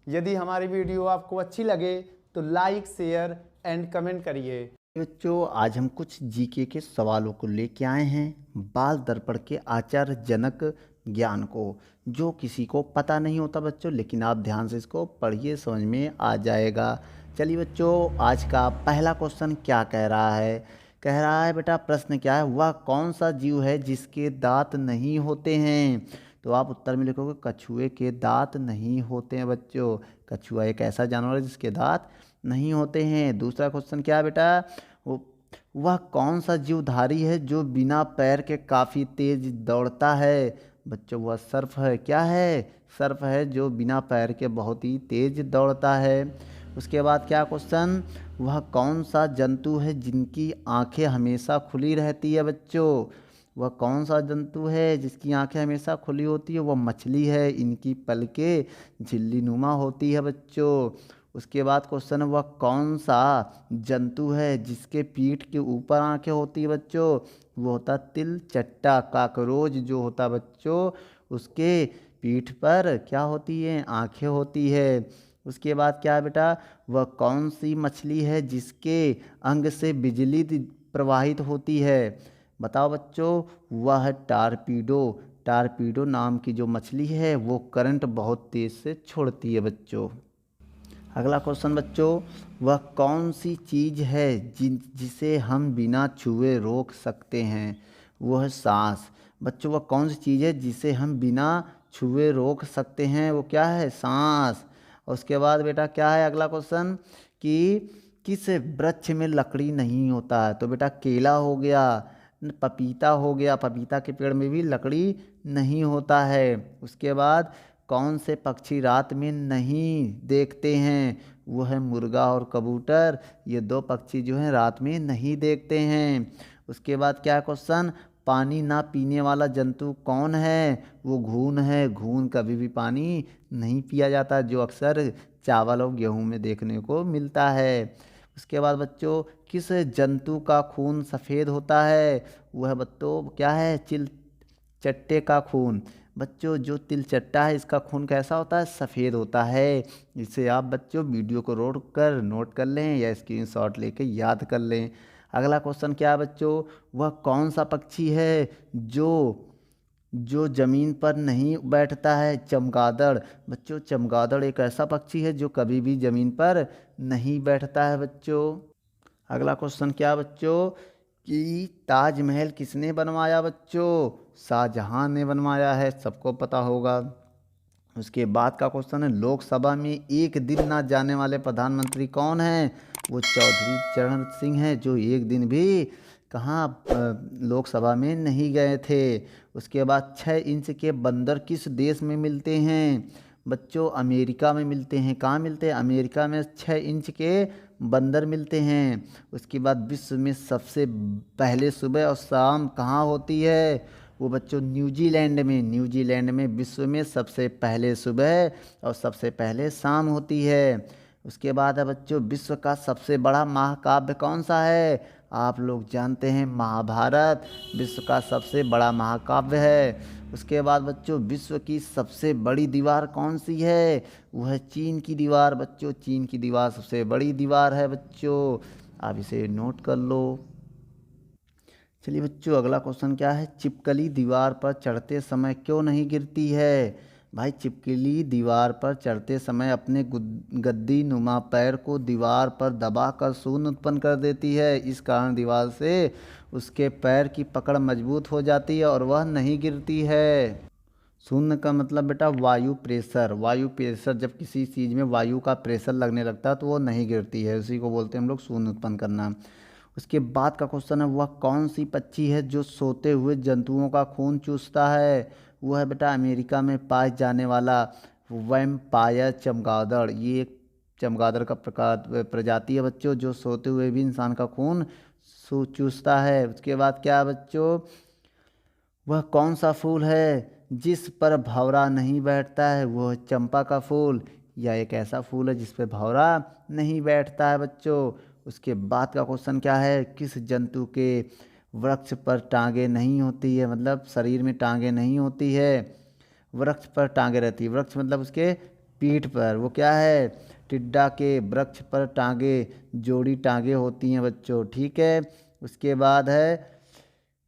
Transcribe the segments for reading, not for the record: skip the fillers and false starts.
यदि हमारी वीडियो आपको अच्छी लगे तो लाइक, शेयर एंड कमेंट करिए। बच्चों, आज हम कुछ जीके के सवालों को लेके आए हैं बाल दर्पण के आश्चर्यजनक ज्ञान को, जो किसी को पता नहीं होता बच्चों, लेकिन आप ध्यान से इसको पढ़िए, समझ में आ जाएगा। चलिए बच्चों, आज का पहला क्वेश्चन क्या कह रहा है? कह रहा है बेटा, प्रश्न क्या है? वह कौन सा जीव है जिसके दांत नहीं होते हैं? तो आप उत्तर में लिखोगे कछुए के दांत नहीं होते हैं बच्चों। कछुआ एक ऐसा जानवर है जिसके दांत नहीं होते हैं। दूसरा क्वेश्चन क्या है बेटा? वो वह कौन सा जीवधारी है जो बिना पैर के काफ़ी तेज दौड़ता है? बच्चों, वह सर्प है। क्या है? सर्प है जो बिना पैर के बहुत ही तेज दौड़ता है। उसके बाद क्या क्वेश्चन? वह कौन सा जंतु है जिनकी आंखें हमेशा खुली रहती है बच्चों? वह कौन सा जंतु है जिसकी आंखें हमेशा खुली होती है? वह मछली है। इनकी पलकें झिल्ली नुमा होती है बच्चों। उसके बाद क्वेश्चन, वह कौन सा जंतु है जिसके पीठ के ऊपर आंखें होती है बच्चों? वो होता तिलचट्टा, काकरोच जो होता बच्चों, उसके पीठ पर क्या होती है? आंखें होती है। उसके बाद क्या है बेटा? वह कौन सी मछली है जिसके अंग से बिजली प्रवाहित होती है? बताओ बच्चों। वह है टारपीडो। टारपीडो नाम की जो मछली है वो करंट बहुत तेज से छोड़ती है बच्चों। अगला क्वेश्चन बच्चों, वह कौन सी चीज़ है जिसे हम बिना छुए रोक सकते हैं? वो है सांस। बच्चों, वह कौन सी चीज़ है जिसे हम बिना छुए रोक सकते हैं? वो क्या है? सांस। और उसके बाद बेटा क्या है अगला क्वेश्चन कि किस वृक्ष में लकड़ी नहीं होता है? तो बेटा केला हो गया, पपीता हो गया, पपीता के पेड़ में भी लकड़ी नहीं होता है। उसके बाद कौन से पक्षी रात में नहीं देखते हैं? वो है मुर्गा और कबूतर। ये दो पक्षी जो हैं रात में नहीं देखते हैं। उसके बाद क्या क्वेश्चन? पानी ना पीने वाला जंतु कौन है? वो घून है। घून कभी भी पानी नहीं पिया जाता, जो अक्सर चावल और गेहूं में देखने को मिलता है। उसके बाद बच्चों, किस जंतु का खून सफ़ेद होता है? वह बच्चों क्या है? चट्टे का खून। बच्चों, जो तिलचट्टा है इसका खून कैसा होता है? सफ़ेद होता है। इसे आप बच्चों वीडियो को नोट कर लें या स्क्रीनशॉट लेके याद कर लें। अगला क्वेश्चन क्या है बच्चों? वह कौन सा पक्षी है जो जो ज़मीन पर नहीं बैठता है? चमगादड़। बच्चों, चमगादड़ एक ऐसा पक्षी है जो कभी भी ज़मीन पर नहीं बैठता है बच्चों। अगला क्वेश्चन क्या बच्चों कि ताजमहल किसने बनवाया बच्चों? शाहजहां ने बनवाया है, सबको पता होगा। उसके बाद का क्वेश्चन है, लोकसभा में एक दिन ना जाने वाले प्रधानमंत्री कौन हैं? वो चौधरी चरण सिंह हैं, जो एक दिन भी कहाँ लोकसभा में नहीं गए थे। उसके बाद 6 इंच के बंदर किस देश में मिलते हैं? बच्चों, अमेरिका में मिलते हैं। कहाँ मिलते हैं? अमेरिका में 6 इंच के बंदर मिलते हैं। उसके बाद विश्व में सबसे पहले सुबह और शाम कहाँ होती है? वो बच्चों न्यूजीलैंड में। न्यूजीलैंड में विश्व में सबसे पहले सुबह और सबसे पहले शाम होती है। उसके बाद है बच्चों, विश्व का सबसे बड़ा महाकाव्य कौन सा है? आप लोग जानते हैं, महाभारत विश्व का सबसे बड़ा महाकाव्य है। उसके बाद बच्चों, विश्व की सबसे बड़ी दीवार कौन सी है? वह है चीन की दीवार। बच्चों, चीन की दीवार सबसे बड़ी दीवार है बच्चों, आप इसे नोट कर लो। चलिए बच्चों, अगला क्वेश्चन क्या है? छिपकली दीवार पर चढ़ते समय क्यों नहीं गिरती है? भाई, छिपकली दीवार पर चढ़ते समय अपने गद्दी नुमा पैर को दीवार पर दबाकर शून्य उत्पन्न कर देती है। इस कारण दीवार से उसके पैर की पकड़ मजबूत हो जाती है और वह नहीं गिरती है। शून्य का मतलब बेटा वायु प्रेशर। वायु प्रेशर, जब किसी चीज़ में वायु का प्रेशर लगने लगता है तो वो नहीं गिरती है, उसी को बोलते हैं हम लोग शून्य उत्पन्न करना। उसके बाद का क्वेश्चन है, वह कौन सी पक्षी है जो सोते हुए जंतुओं का खून चूसता है? वो है बेटा अमेरिका में पाए जाने वाला वैम्पायर चमगादड़। ये एक चमगादड़ का प्रकार प्रजाति है बच्चों, जो सोते हुए भी इंसान का खून चूसता है। उसके बाद क्या है बच्चों? वह कौन सा फूल है जिस पर भंवरा नहीं बैठता है? वो है चंपा का फूल। यह एक ऐसा फूल है जिस पर भंवरा नहीं बैठता है बच्चों। उसके बाद का क्वेश्चन क्या है? किस जंतु के वृक्ष पर टांगे नहीं होती है? मतलब शरीर में टांगे नहीं होती है, वृक्ष पर टांगे रहती है। वृक्ष मतलब उसके पीठ पर। वो क्या है? टिड्डा के वृक्ष पर टांगे, जोड़ी टांगे होती हैं बच्चों। ठीक है। उसके बाद है,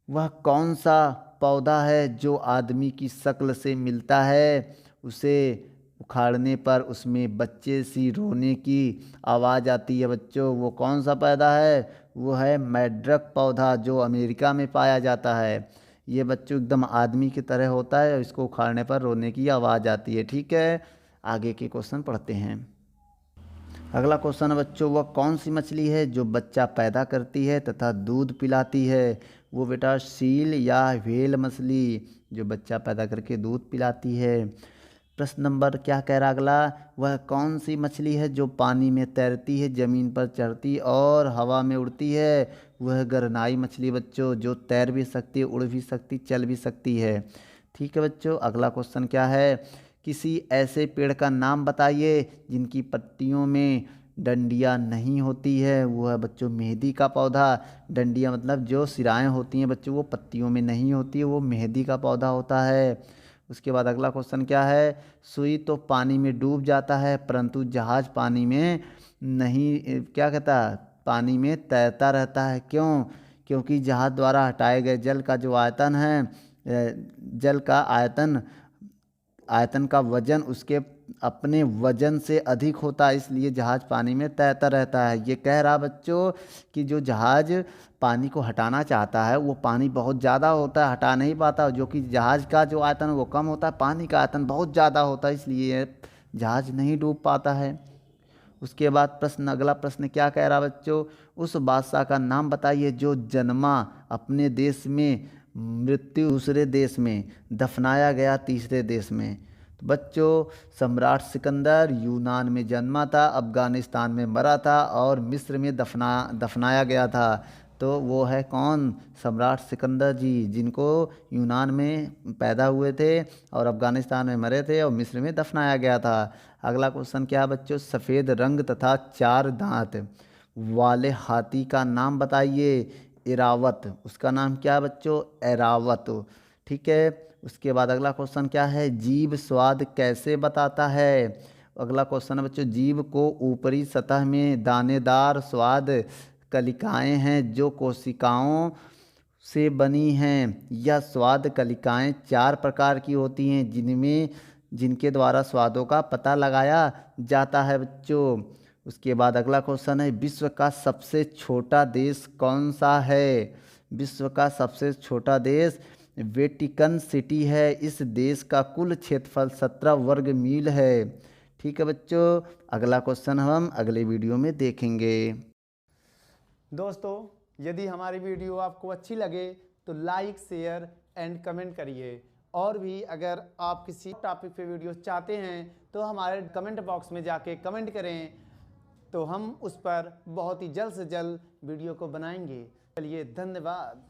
वह कौन सा पौधा है जो आदमी की शक्ल से मिलता है? उसे उखाड़ने पर उसमें बच्चे सी रोने की आवाज़ आती है बच्चों। वो कौन सा पौधा है? वो है मैड्रक पौधा, जो अमेरिका में पाया जाता है। ये बच्चों एकदम आदमी की तरह होता है और इसको उखाड़ने पर रोने की आवाज़ आती है। ठीक है। आगे के क्वेश्चन पढ़ते हैं। अगला क्वेश्चन है बच्चों, वह कौन सी मछली है जो बच्चा पैदा करती है तथा दूध पिलाती है? वो बेटा सील या व्हेल मछली, जो बच्चा पैदा करके दूध पिलाती है। प्रश्न नंबर क्या कह रहा अगला, वह कौन सी मछली है जो पानी में तैरती है, ज़मीन पर चढ़ती और हवा में उड़ती है? वह गरनाई मछली बच्चों, जो तैर भी सकती है, उड़ भी सकती, चल भी सकती है। ठीक है बच्चों। अगला क्वेश्चन क्या है, किसी ऐसे पेड़ का नाम बताइए जिनकी पत्तियों में डंडियाँ नहीं होती है? वो है बच्चों मेहंदी का पौधा। डंडियाँ मतलब जो सिराएँ होती हैं बच्चों, वो पत्तियों में नहीं होती है, वो मेहंदी का पौधा होता है। उसके बाद अगला क्वेश्चन क्या है, सुई तो पानी में डूब जाता है परंतु जहाज पानी में नहीं, क्या कहता है, पानी में तैरता रहता है। क्यों? क्योंकि जहाज द्वारा हटाए गए जल का जो आयतन है, जल का आयतन का वजन उसके अपने वजन से अधिक होता है, इसलिए जहाज पानी में तैरता रहता है। ये कह रहा बच्चों कि जो जहाज पानी को हटाना चाहता है वो पानी बहुत ज़्यादा होता है, हटा नहीं पाता, जो कि जहाज का जो आयतन वो कम होता है, पानी का आयतन बहुत ज़्यादा होता है, इसलिए जहाज नहीं डूब पाता है। उसके बाद प्रश्न, अगला प्रश्न क्या कह रहा बच्चों, उस बादशाह का नाम बताइए जो जन्मा अपने देश में, मृत्यु दूसरे देश में, दफनाया गया तीसरे देश में। तो बच्चों सम्राट सिकंदर यूनान में जन्मा था, अफ़गानिस्तान में मरा था और मिस्र में दफनाया गया था। तो वो है कौन? सम्राट सिकंदर जी, जिनको यूनान में पैदा हुए थे और अफ़गानिस्तान में मरे थे और मिस्र में दफनाया गया था। अगला क्वेश्चन क्या है बच्चों, सफ़ेद रंग तथा 4 दांत वाले हाथी का नाम बताइए। एरावत, उसका नाम क्या है बच्चों? एरावत। ठीक है। उसके बाद अगला क्वेश्चन क्या है, जीभ स्वाद कैसे बताता है? अगला क्वेश्चन है बच्चों, जीभ को ऊपरी सतह में दानेदार स्वाद कलिकाएं हैं जो कोशिकाओं से बनी हैं। यह स्वाद कलिकाएं 4 प्रकार की होती हैं जिनके द्वारा स्वादों का पता लगाया जाता है बच्चों। उसके बाद अगला क्वेश्चन है, विश्व का सबसे छोटा देश कौन सा है? विश्व का सबसे छोटा देश वेटिकन सिटी है। इस देश का कुल क्षेत्रफल 17 वर्ग मील है। ठीक है बच्चों। अगला क्वेश्चन हम अगले वीडियो में देखेंगे। दोस्तों, यदि हमारी वीडियो आपको अच्छी लगे तो लाइक, शेयर एंड कमेंट करिए। और भी अगर आप किसी टॉपिक पे वीडियो चाहते हैं तो हमारे कमेंट बॉक्स में जाके कमेंट करें, तो हम उस पर बहुत ही जल्द से जल्द वीडियो को बनाएंगे। चलिए, धन्यवाद।